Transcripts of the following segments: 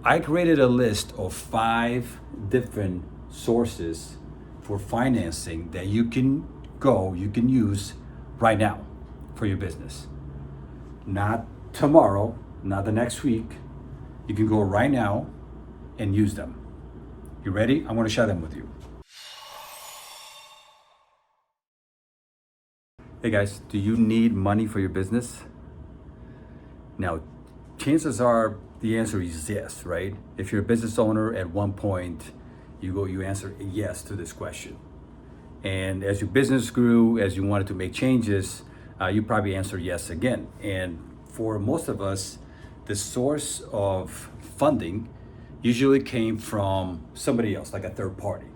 I created a list of 5 different sources for financing that you can use right now for your business. Not tomorrow, not the next week. You can go right now and use them. You ready? I'm going to share them with you. Hey guys, do you need money for your business? Now, chances are the answer is yes, right? If you're a business owner, at one point you answer yes to this question. And as your business grew, as you wanted to make changes, you probably answer yes again. And for most of us, the source of funding usually came from somebody else, like a third party.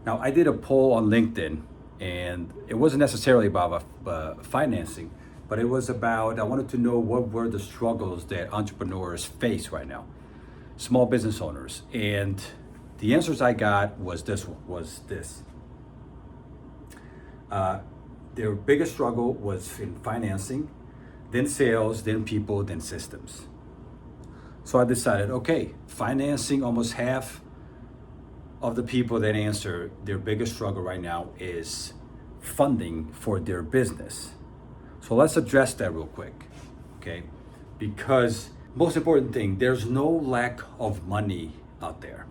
Now, I did a poll on LinkedIn, and it wasn't necessarily about financing, but it was about, I wanted to know what were the struggles that entrepreneurs face right now, small business owners. And the answers I got was this. Their biggest struggle was in financing, then sales, then people, then systems. So I decided, okay, financing, almost half of the people that answer their biggest struggle right now is funding for their business. So let's address that real quick, okay? Because most important thing, there's no lack of money out there.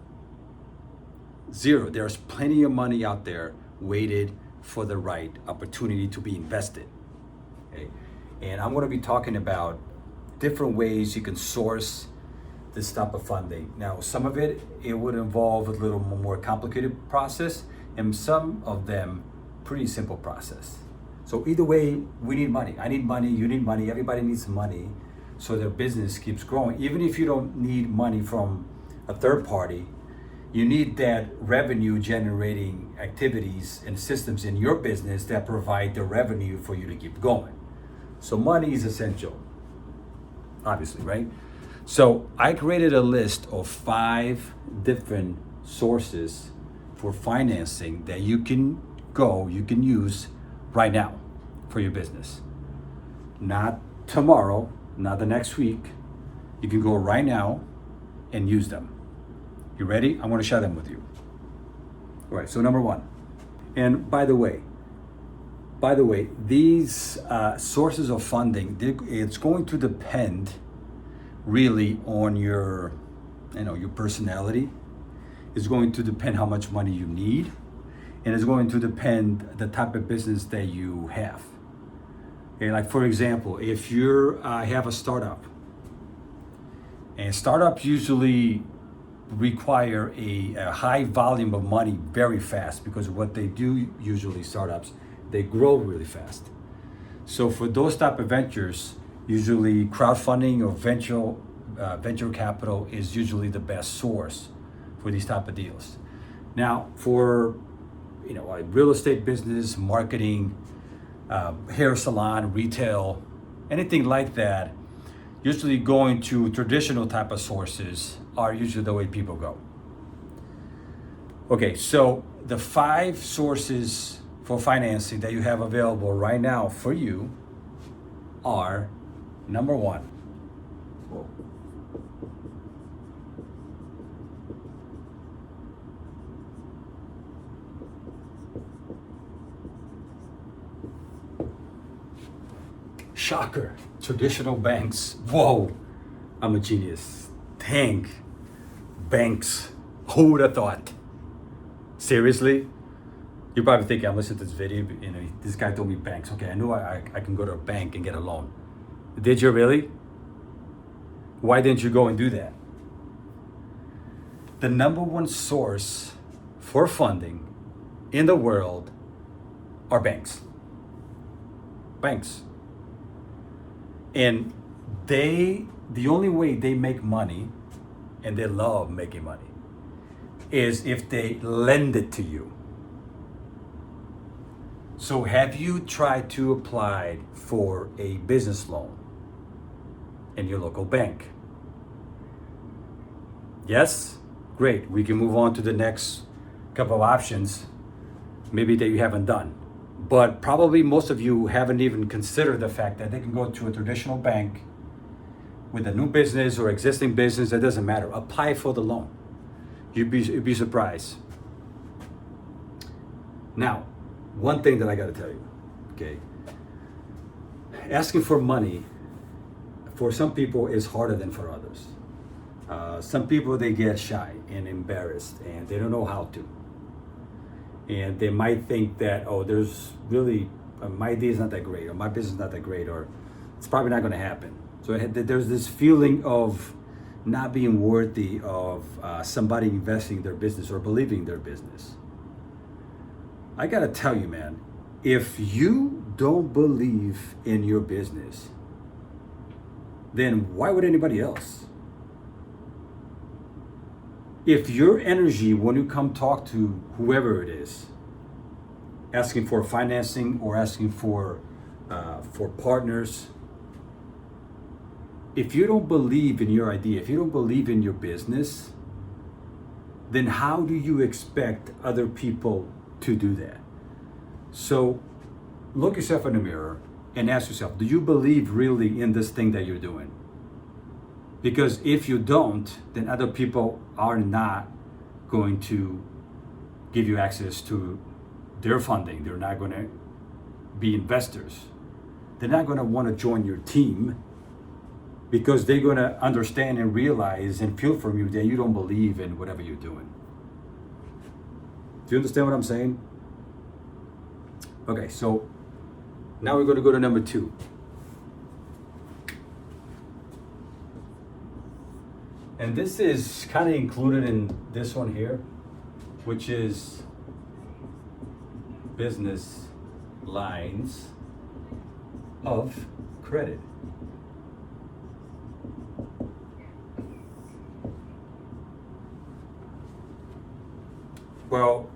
Zero. There's plenty of money out there waited for the right opportunity to be invested. Okay? And I'm going to be talking about different ways you can source this type of funding. Now, some of it would involve a little more complicated process, and some of them pretty simple process. So either way, we need money. I need money, you need money, everybody needs money so their business keeps growing. Even if you don't need money from a third party, you need that revenue generating activities and systems in your business that provide the revenue for you to keep going. So money is essential, obviously, right? So I created a list of 5 different sources for financing that you can use right now for your business. Not tomorrow, not the next week. You can go right now and use them. You ready? I'm going to share them with you. All right, so number 1. And by the way, these sources of funding, it's going to depend really on your personality. It's going to depend how much money you need, and it's going to depend the type of business that you have. Okay, like for example, if you have a startup, and startups usually require a high volume of money very fast, because what they do usually, startups, they grow really fast. So for those type of ventures, usually crowdfunding or venture capital is usually the best source for these type of deals. Now for a real estate business, marketing, hair salon, retail, anything like that, usually going to traditional type of sources are usually the way people go. Okay, so the 5 sources for financing that you have available right now for you are, number 1, shocker, traditional banks. Whoa, I'm a genius. Dang, banks. Who would have thought? Seriously? You're probably thinking, I'm listening to this video, this guy told me banks. Okay, I knew I can go to a bank and get a loan. Did you really? Why didn't you go and do that? The number 1 source for funding in the world are banks. Banks. And the only way they make money, and they love making money, is if they lend it to you. So have you tried to apply for a business loan in your local bank? Yes? Great. We can move on to the next couple of options, maybe that you haven't done. But probably most of you haven't even considered the fact that they can go to a traditional bank with a new business or existing business, it doesn't matter. Apply for the loan. You'd be surprised. Now, one thing that I got to tell you, okay? Asking for money for some people is harder than for others. Some people, they get shy and embarrassed and they don't know how to. And they might think that, oh, there's really, my idea is not that great, or my business is not that great, or it's probably not going to happen. So there's this feeling of not being worthy of somebody investing in their business or believing their business. I got to tell you, man, if you don't believe in your business, then why would anybody else? If your energy, when you come talk to whoever it is, asking for financing or asking for partners, if you don't believe in your idea, if you don't believe in your business, then how do you expect other people to do that? So look yourself in the mirror and ask yourself, do you believe really in this thing that you're doing? Because if you don't, then other people are not going to give you access to their funding. They're not going to be investors. They're not going to want to join your team because they're going to understand and realize and feel from you that you don't believe in whatever you're doing. Do you understand what I'm saying? Okay, so now we're going to go to number 2. And this is kind of included in this one here, which is business lines of credit. Well,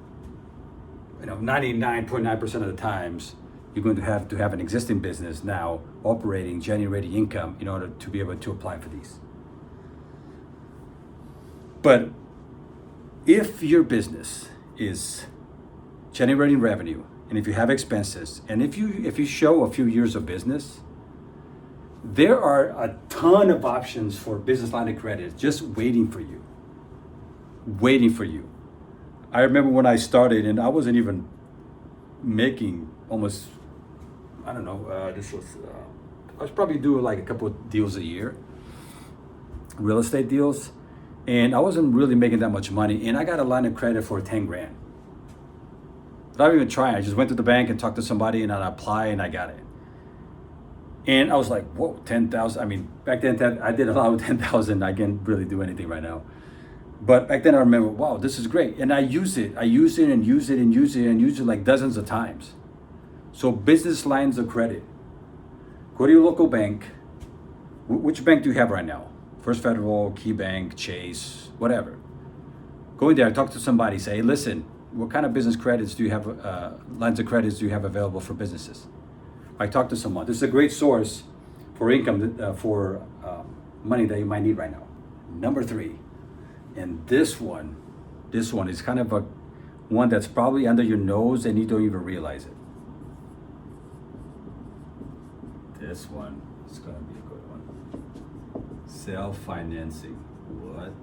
99.9% of the times, you're going to have an existing business now operating, generating income in order to be able to apply for these. But if your business is generating revenue, and if you have expenses, and if you show a few years of business, there are a ton of options for business line of credit just waiting for you. I remember when I started, and I wasn't even making almost, I was probably doing like a couple of deals a year, real estate deals. And I wasn't really making that much money, and I got a line of credit for 10 grand. Without even trying, I just went to the bank and talked to somebody, and I applied, and I got it. And I was like, whoa, 10,000. I mean, back then I did a lot with 10,000. I can't really do anything right now. But back then I remember, wow, this is great. And I used it like dozens of times. So business lines of credit. Go to your local bank. Which bank do you have right now? First Federal, KeyBank, Chase, whatever. Go in there, talk to somebody, say, hey, listen, what kind of business credits do you have, lines of credits do you have available for businesses? I talk to someone. This is a great source for income, for money that you might need right now. Number 3, and this one is kind of one that's probably under your nose and you don't even realize it. This one is gonna be a good one. Self-financing. What?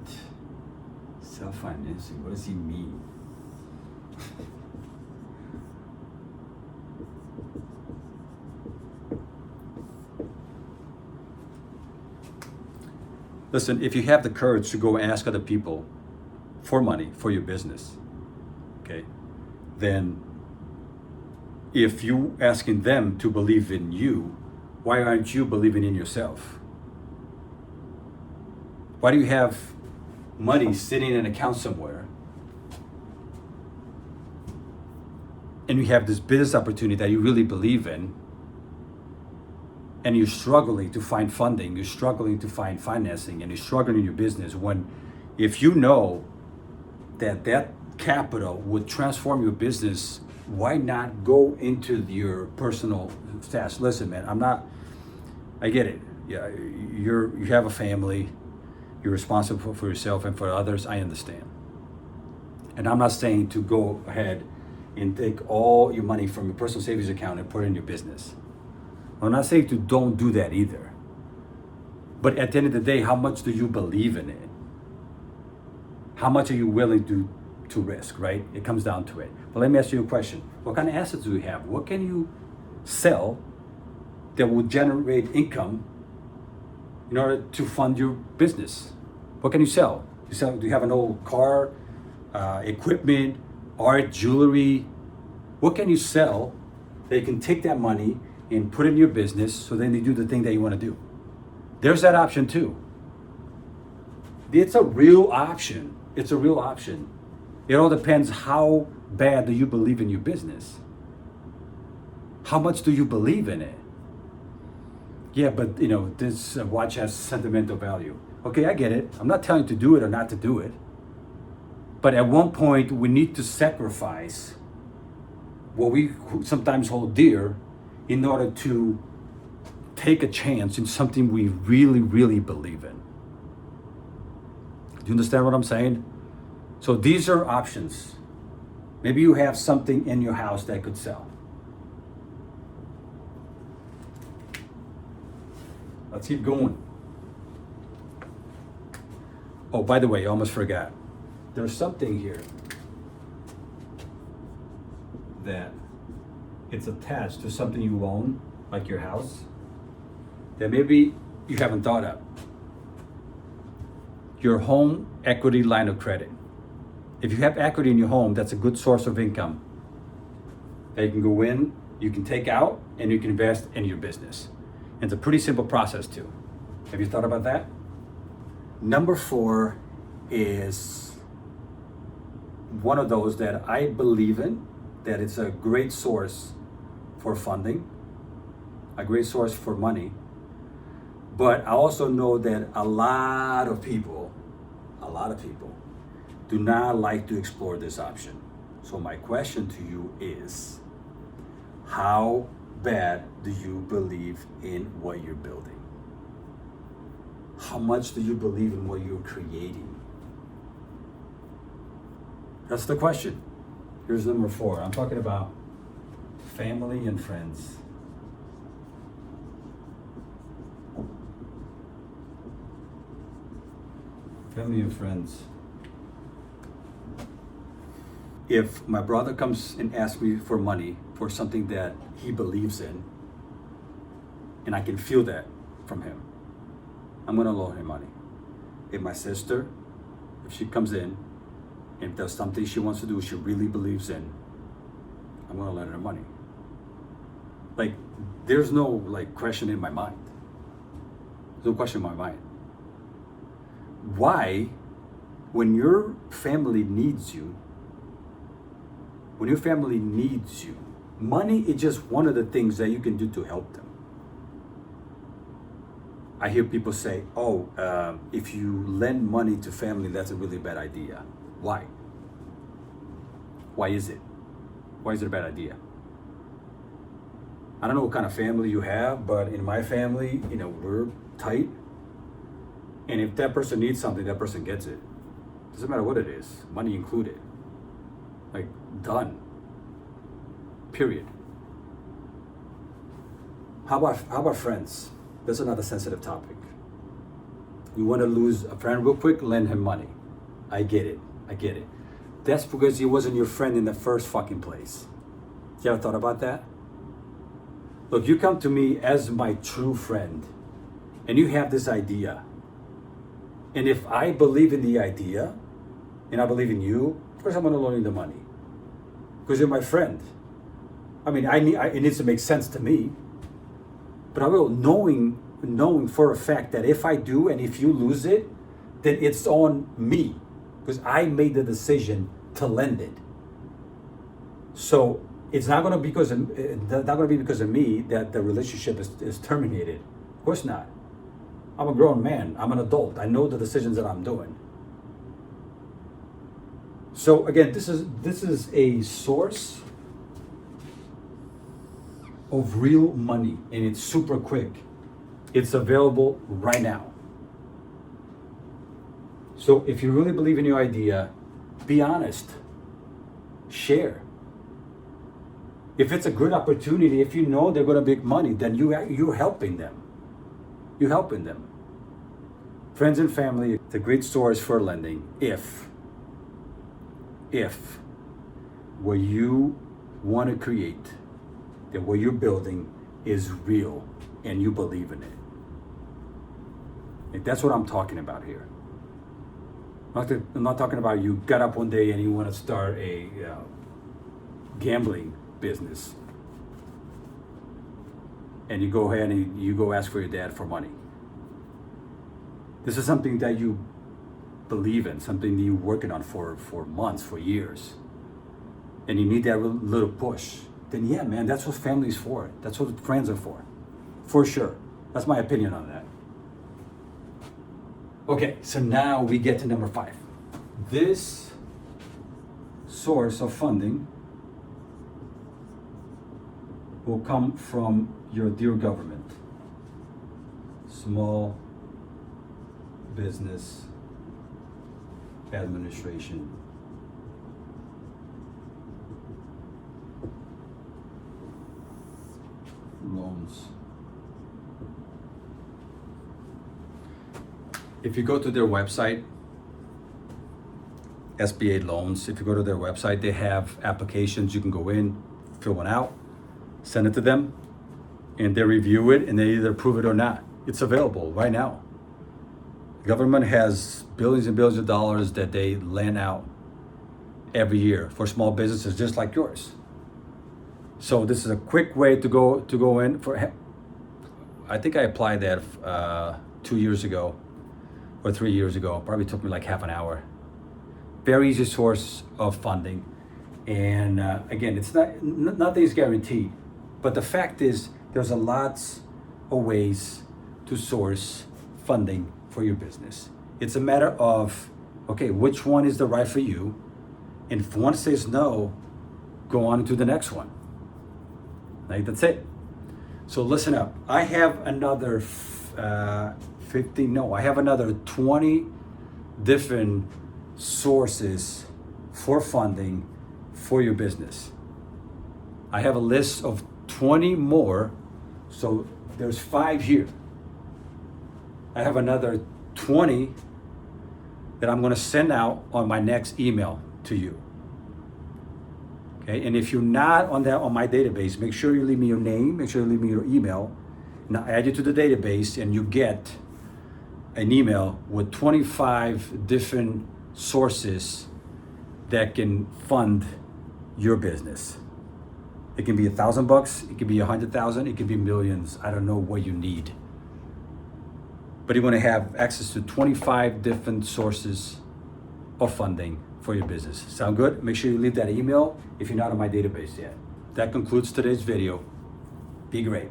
Self-financing, what does he mean? Listen, if you have the courage to go and ask other people for money for your business, okay, then if you asking them to believe in you, why aren't you believing in yourself? Why do you have money sitting in an account somewhere and you have this business opportunity that you really believe in, and you're struggling to find funding, you're struggling to find financing, and you're struggling in your business, when if you know that capital would transform your business, why not go into your personal stash? Listen, man, I get it. Yeah, you have a family, you're responsible for yourself and for others, I understand. And I'm not saying to go ahead and take all your money from your personal savings account and put it in your business. I'm not saying to don't do that either. But at the end of the day, how much do you believe in it? How much are you willing to risk, right? It comes down to it. But let me ask you a question. What kind of assets do you have? What can you sell that will generate income in order to fund your business? What can you sell? Do you have an old car, equipment, art, jewelry? What can you sell that you can take that money and put in your business so then you do the thing that you want to do? There's that option too. It's a real option. It's a real option. It all depends how bad do you believe in your business? How much do you believe in it? Yeah, but this watch has sentimental value. Okay, I get it. I'm not telling you to do it or not to do it. But at one point, we need to sacrifice what we sometimes hold dear in order to take a chance in something we really, really believe in. Do you understand what I'm saying? So these are options. Maybe you have something in your house that could sell. Let's keep going. Oh, by the way, I almost forgot. There's something here that it's attached to something you own, like your house, that maybe you haven't thought of. Your home equity line of credit. If you have equity in your home, that's a good source of income that you can go in, you can take out, and you can invest in your business. And it's a pretty simple process too. Have you thought about that? Number 4 is one of those that I believe in, that it's a great source for funding, a great source for money. But I also know that a lot of people do not like to explore this option. So my question to you is, how bad do you believe in what you're building? How much do you believe in what you're creating? That's the question. Here's number 4. I'm talking about family and friends. Family and friends. If my brother comes and asks me for money for something that he believes in, and I can feel that from him, I'm gonna loan him money. If my sister, if she comes in and there's something she wants to do, she really believes in, I'm gonna lend her money. Like, there's no question in my mind. There's no question in my mind. Why, when your family needs you, money is just one of the things that you can do to help them. I hear people say, if you lend money to family, that's a really bad idea. Why? Why is it? Why is it a bad idea? I don't know what kind of family you have, but in my family, we're tight. And if that person needs something, that person gets it. Doesn't matter what it is, money included. Done. Period. How about friends? That's another sensitive topic. You want to lose a friend real quick, lend him money. I get it. That's because he wasn't your friend in the first fucking place. You ever thought about that? Look, you come to me as my true friend, and you have this idea. And if I believe in the idea, and I believe in you, of course I'm going to loan you the money. Because you're my friend. I mean, it needs to make sense to me. But I will, knowing for a fact that if I do and if you lose it, then it's on me. Because I made the decision to lend it. So it's not going to be because of me that the relationship is terminated. Of course not. I'm a grown man. I'm an adult. I know the decisions that I'm doing. So again, this is a source of real money, and it's super quick. It's available right now. So if you really believe in your idea, be honest. Share. If it's a good opportunity, if you know they're going to make money, then you're helping them. You're helping them. Friends and family, it's a great source for lending if what you want to create, that what you're building is real and you believe in it. Like, that's what I'm talking about here. I'm not talking about you got up one day and you want to start a gambling business and you go ahead and you go ask for your dad for money. This is something that you believe in, something that you're working on for months, for years, and you need that little push. Then yeah, man, that's what family's for. That's what friends are for sure. That's my opinion on that. Okay, so now we get to number 5. This source of funding will come from your dear government, Small Business Administration. Loans. If you go to their website, SBA loans, if you go to their website, they have applications. You can go in, fill one out, send it to them, and they review it and they either approve it or not. It's available right now. The government has billions and billions of dollars that they lend out every year for small businesses just like yours. So this is a quick way to go in for. I think I applied that 2 years ago or 3 years ago. Probably took me like half an hour. Very easy source of funding, and again, it's nothing is guaranteed, but the fact is there's a lots of ways to source funding for your business. It's a matter of, okay, which one is the right for you, and if one says no, go on to the next one. Like, that's it. So listen up. I have another 20 different sources for funding for your business. I have a list of 20 more, so there's 5 here. I have another 20 that I'm going to send out on my next email to you. Okay, and if you're not on my database, make sure you leave me your name, make sure you leave me your email, and I'll add you to the database, and you get an email with 25 different sources that can fund your business. It can be $1,000, it can be 100,000, it can be millions. I don't know what you need. But you want to have access to 25 different sources of funding for your business. Sound good? Make sure you leave that email if you're not on my database yet. That concludes today's video. Be great.